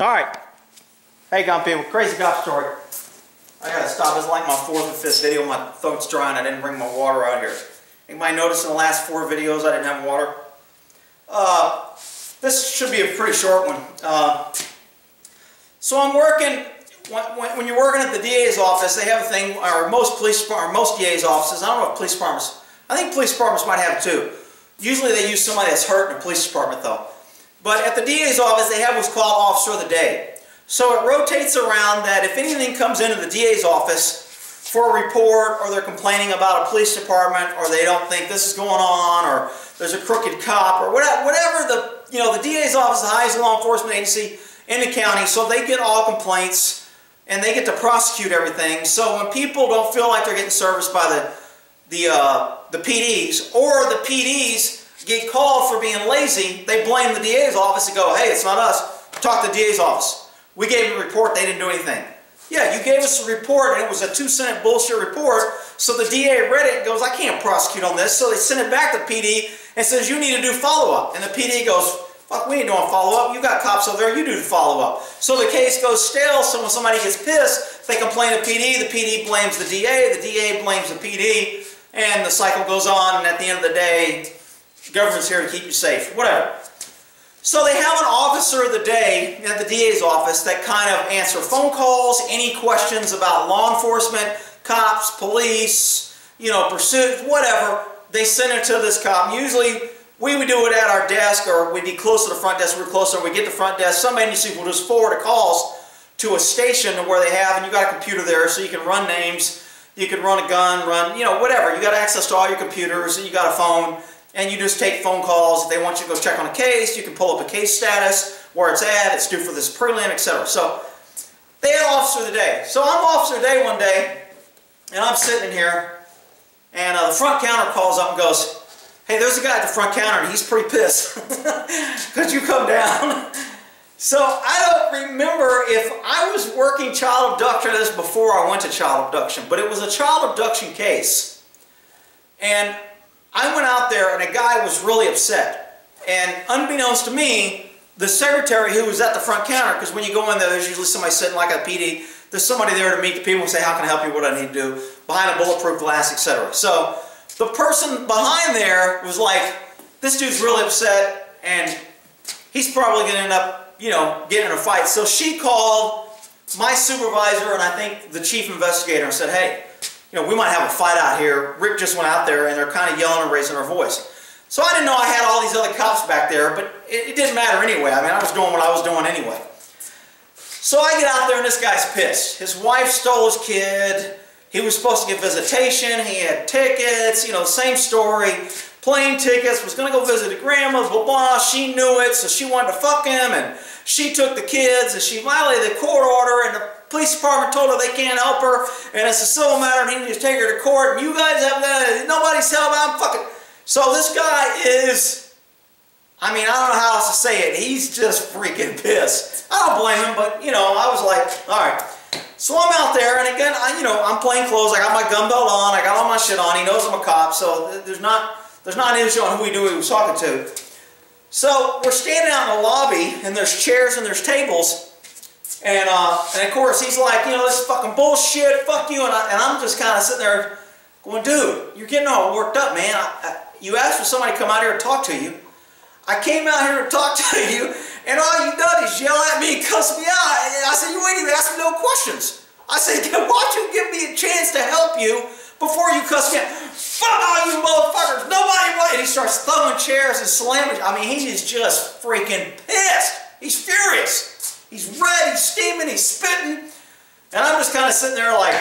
Alright. Hey gun people, crazy cop story. I gotta stop. This is like my 4th or 5th video. My throat's dry and I didn't bring my water out here. Anybody notice in the last 4 videos I didn't have water? This should be a pretty short one. So I'm working, when you're working at the DA's office, they have a thing, or most DA's offices, I don't know if police departments, I think police departments might have it too. Usually they use somebody that's hurt in a police department though. But at the DA's office they have what's called Officer of the Day. So it rotates around that if anything comes into the DA's office for a report, or they're complaining about a police department, or they don't think this is going on, or there's a crooked cop, or whatever the DA's office is the highest law enforcement agency in the county, so they get all complaints and they get to prosecute everything. So when people don't feel like they're getting serviced by the PDs, or the PDs get called for being lazy, they blame the DA's office and go, hey, it's not us, talk to the DA's office. We gave them a report, they didn't do anything. Yeah, you gave us a report and it was a 2-cent bullshit report, so the DA read it and goes, I can't prosecute on this, so they send it back to PD and says, you need to do follow-up. And the PD goes, fuck, we ain't doing follow-up, you got cops over there, you do the follow-up. So the case goes stale, so when somebody gets pissed, they complain to PD, the PD blames the DA blames the PD, and the cycle goes on, and at the end of the day, the government's here to keep you safe, whatever. So they have an officer of the day at the DA's office that kind of answer phone calls, any questions about law enforcement, cops, police, pursuit, whatever. They send it to this cop. Usually we would do it at our desk, or we'd be close to the front desk. We're closer, we get to the front desk. Some agency will just forward the calls to a station where they have, and you got a computer there so you can run names, you can run a gun, whatever. You got access to all your computers, and you got a phone. And you just take phone calls. If they want you to go check on a case, you can pull up a case status, where it's at, it's due for this prelim, etc. So they had Officer of the Day. So I'm Officer of the Day one day, and I'm sitting in here, and the front counter calls up and goes, hey, there's a guy at the front counter, and he's pretty pissed. Could you come down? So I don't remember if I was working child abduction. This was before I went to child abduction, but it was a child abduction case. And I went out there and a guy was really upset, and unbeknownst to me, the secretary who was at the front counter, because when you go in there, there's usually somebody sitting like a PD, there's somebody there to meet the people and say, how can I help you, what I need to do, behind a bulletproof glass, etc. So the person behind there was like, this dude's really upset and he's probably going to end up, getting in a fight. So she called my supervisor and I think the chief investigator and said, hey, we might have a fight out here. Rick just went out there and they're kind of yelling and raising their voice. So I didn't know I had all these other cops back there, but it didn't matter anyway. I mean, I was doing what I was doing anyway. So I get out there and this guy's pissed. His wife stole his kid. He was supposed to get visitation. He had tickets, same story. Plane tickets, was going to go visit a grandma, blah, blah. She knew it, so she wanted to fuck him, and she took the kids, and she violated the court order, and the police department told her they can't help her, and it's a civil matter, and he needs to take her to court, and you guys have nobody's help, I'm fucking... So this guy is, I don't know how else to say it, he's just freaking pissed. I don't blame him, but, I was like, alright. So I'm out there, and again, I'm plain clothes, I got my gun belt on, I got all my shit on, he knows I'm a cop, so there's not an issue on who he was talking to. So we're standing out in the lobby, and there's chairs and there's tables, and of course he's like, this is fucking bullshit, fuck you, and I'm just kind of sitting there going, dude, you're getting all worked up, man. You asked for somebody to come out here and talk to you. I came out here to talk to you, and all you done is yell at me and cuss me out. And I said, you ain't even asked me no questions. I said, why don't you give me a chance to help you before you cuss me out? Fuck all you motherfuckers, nobody will. And he starts throwing chairs and slamming. He is just freaking pissed. He's furious. He's red, he's steaming, he's spitting. And I'm just kind of sitting there like,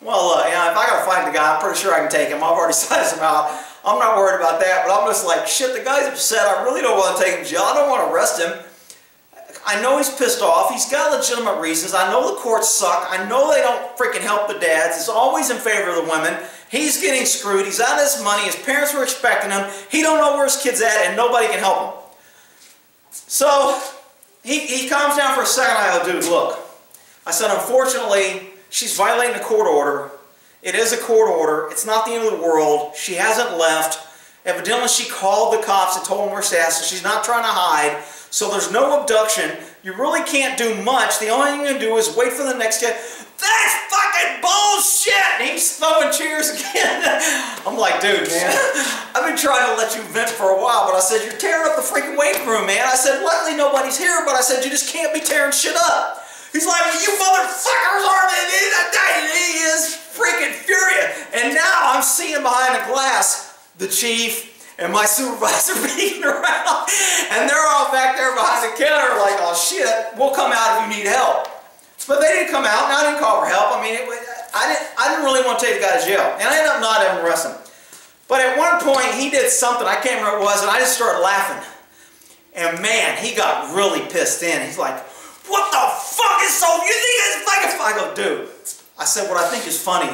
well, if I got to fight the guy, I'm pretty sure I can take him. I've already sized him out. I'm not worried about that, but I'm just like, shit, the guy's upset. I really don't want to take him to jail. I don't want to arrest him. I know he's pissed off. He's got legitimate reasons. I know the courts suck. I know they don't freaking help the dads. It's always in favor of the women. He's getting screwed. He's out of his money. His parents were expecting him. He don't know where his kid's at, and nobody can help him. So he calms down for a second. I go, dude, look. I said, unfortunately, she's violating the court order. It is a court order. It's not the end of the world. She hasn't left. Evidently, she called the cops and told them where she's at, so she's not trying to hide. So there's no abduction. You really can't do much. The only thing you can do is wait for the next guy. That's fucking bullshit! And he's throwing chairs again. I'm like, dude, man, I've been trying to let you vent for a while, but I said, you're tearing up the freaking weight room, man. I said, luckily nobody's here, but I said, you just can't be tearing shit up. He's like, well, you motherfuckers are, he is freaking furious. And now I'm seeing behind the glass the chief and my supervisor beating around, and they're all back there behind the counter like, oh shit, we'll come out if you need help. But they didn't come out, and I didn't call for help. I mean, I didn't really want to take the guy to jail, and I ended up not having to arrest him. But at one point, he did something, I can't remember what it was, and I just started laughing. And man, he got really pissed in. He's like, what the fuck is so, you think it's fucking funny? I go, dude, I said, what I think is funny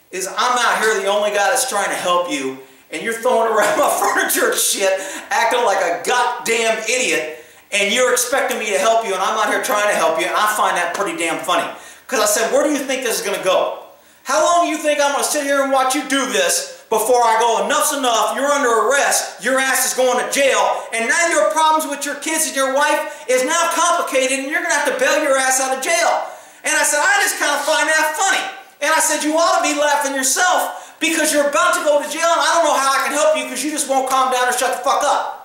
is I'm out here the only guy that's trying to help you, and you're throwing around my furniture and shit, acting like a goddamn idiot, and you're expecting me to help you, and I'm out here trying to help you, and I find that pretty damn funny. Because I said, where do you think this is going to go? How long do you think I'm going to sit here and watch you do this before I go, enough's enough, you're under arrest, your ass is going to jail, and now your problems with your kids and your wife is now complicated, and you're going to have to bail your ass out of jail. And I said, I just kind of find that funny. And I said, you ought to be laughing yourself because you're about to go to jail, and I don't know how I can help you because you just won't calm down or shut the fuck up.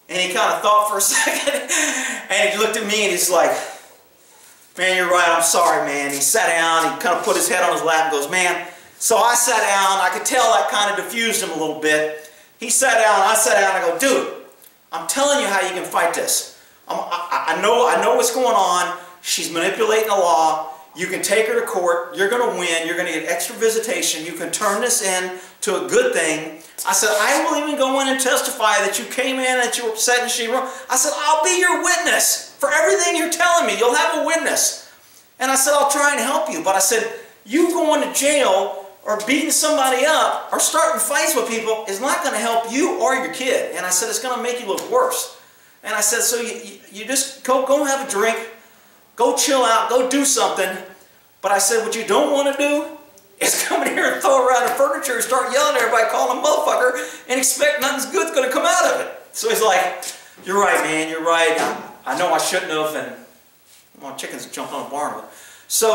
And he kind of thought for a second, and he looked at me and he's like, man, you're right, I'm sorry, man. He sat down, he kind of put his head on his lap and goes, man. So I sat down, I could tell that kind of diffused him a little bit. He sat down, I sat down, and I go, dude, I'm telling you how you can fight this. I know what's going on. She's manipulating the law. You can take her to court. You're going to win. You're going to get extra visitation. You can turn this in to a good thing. I said, I will even go in and testify that you came in, that you were upset and she wrong. I said, I'll be your witness for everything you're telling me. You'll have a witness. And I said, I'll try and help you. But I said, you going to jail or beating somebody up or starting fights with people is not going to help you or your kid. And I said, it's going to make you look worse. And I said, so you just go have a drink, go chill out, go do something. But I said, what you don't want to do is come in here and throw around the furniture and start yelling at everybody, calling them motherfucker, and expect nothing's good's going to come out of it. So he's like, you're right, man, you're right. I know I shouldn't have, and well, chickens jumped on a barn. So,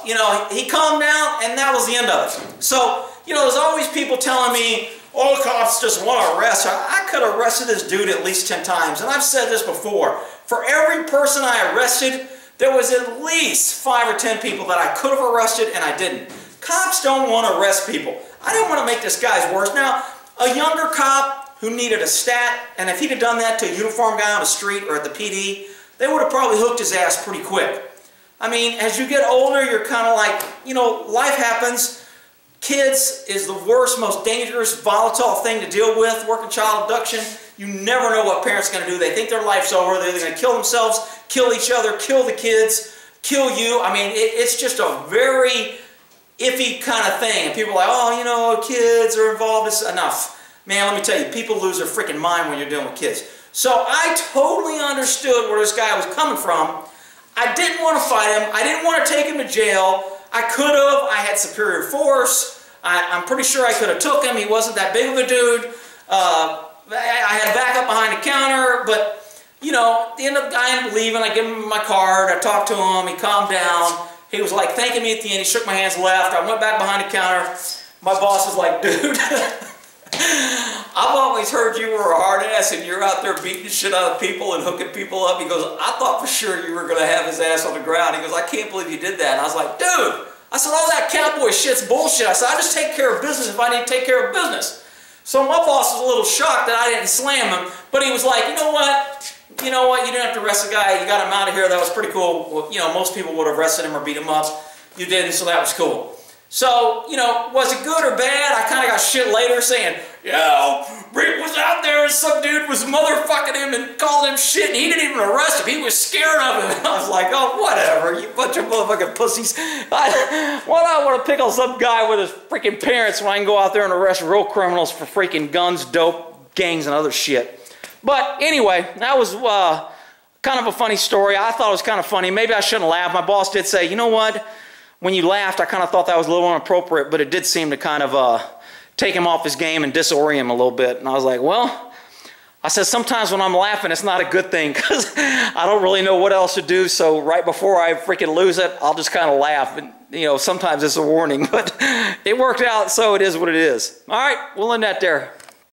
you know, he calmed down, and that was the end of it. So, you know, there's always people telling me, oh, cops just want to arrest. I could have arrested this dude at least 10 times, and I've said this before. For every person I arrested, there was at least 5 or 10 people that I could have arrested, and I didn't. Cops don't want to arrest people. I didn't want to make this guy's worse. Now, a younger cop who needed a stat, and if he'd have done that to a uniformed guy on the street or at the PD, they would have probably hooked his ass pretty quick. I mean, as you get older, you're kind of like, you know, life happens. Kids is the worst, most dangerous, volatile thing to deal with. Working child abduction, you never know what parents are going to do. They think their life's over. They're either going to kill themselves, kill each other, kill the kids, kill you. I mean, it's just a very iffy kind of thing. And people are like, oh, you know, kids are involved. It's enough. Man, let me tell you, people lose their freaking mind when you're dealing with kids. So I totally understood where this guy was coming from. I didn't want to fight him. I didn't want to take him to jail. I could have. I had superior force. I'm pretty sure I could have took him. He wasn't that big of a dude. I had backup behind the counter, but, you know, the end of the guy ended up leaving. I gave him my card. I talked to him. He calmed down. He was like thanking me at the end. He shook my hands, left. I went back behind the counter. My boss was like, dude, I've always heard you were a hard ass and you're out there beating the shit out of people and hooking people up. He goes, I thought for sure you were going to have his ass on the ground. He goes, I can't believe you did that. And I was like, dude, I said, all that cowboy shit's bullshit. I said, I just take care of business if I need to take care of business. So my boss was a little shocked that I didn't slam him, but he was like, you know what? You know what? You didn't have to arrest the guy. You got him out of here. That was pretty cool. Well, you know, most people would have arrested him or beat him up. You didn't, so that was cool. So, you know, was it good or bad? I kind of got shit later saying, yo, Rick was out there and some dude was motherfucking him and called him shit and he didn't even arrest him. He was scared of him. And I was like, oh, whatever, you bunch of motherfucking pussies. Why do I want to pick on some guy with his freaking parents when I can go out there and arrest real criminals for freaking guns, dope, gangs, and other shit? But anyway, that was kind of a funny story. I thought it was kind of funny. Maybe I shouldn't laugh. My boss did say, you know what? When you laughed, I kind of thought that was a little inappropriate, but it did seem to kind of take him off his game and disorient him a little bit. And I was like, well, I said sometimes when I'm laughing, it's not a good thing because I don't really know what else to do. So right before I freaking lose it, I'll just kind of laugh. And, you know, sometimes it's a warning, but it worked out, so it is what it is. All right, we'll end that there.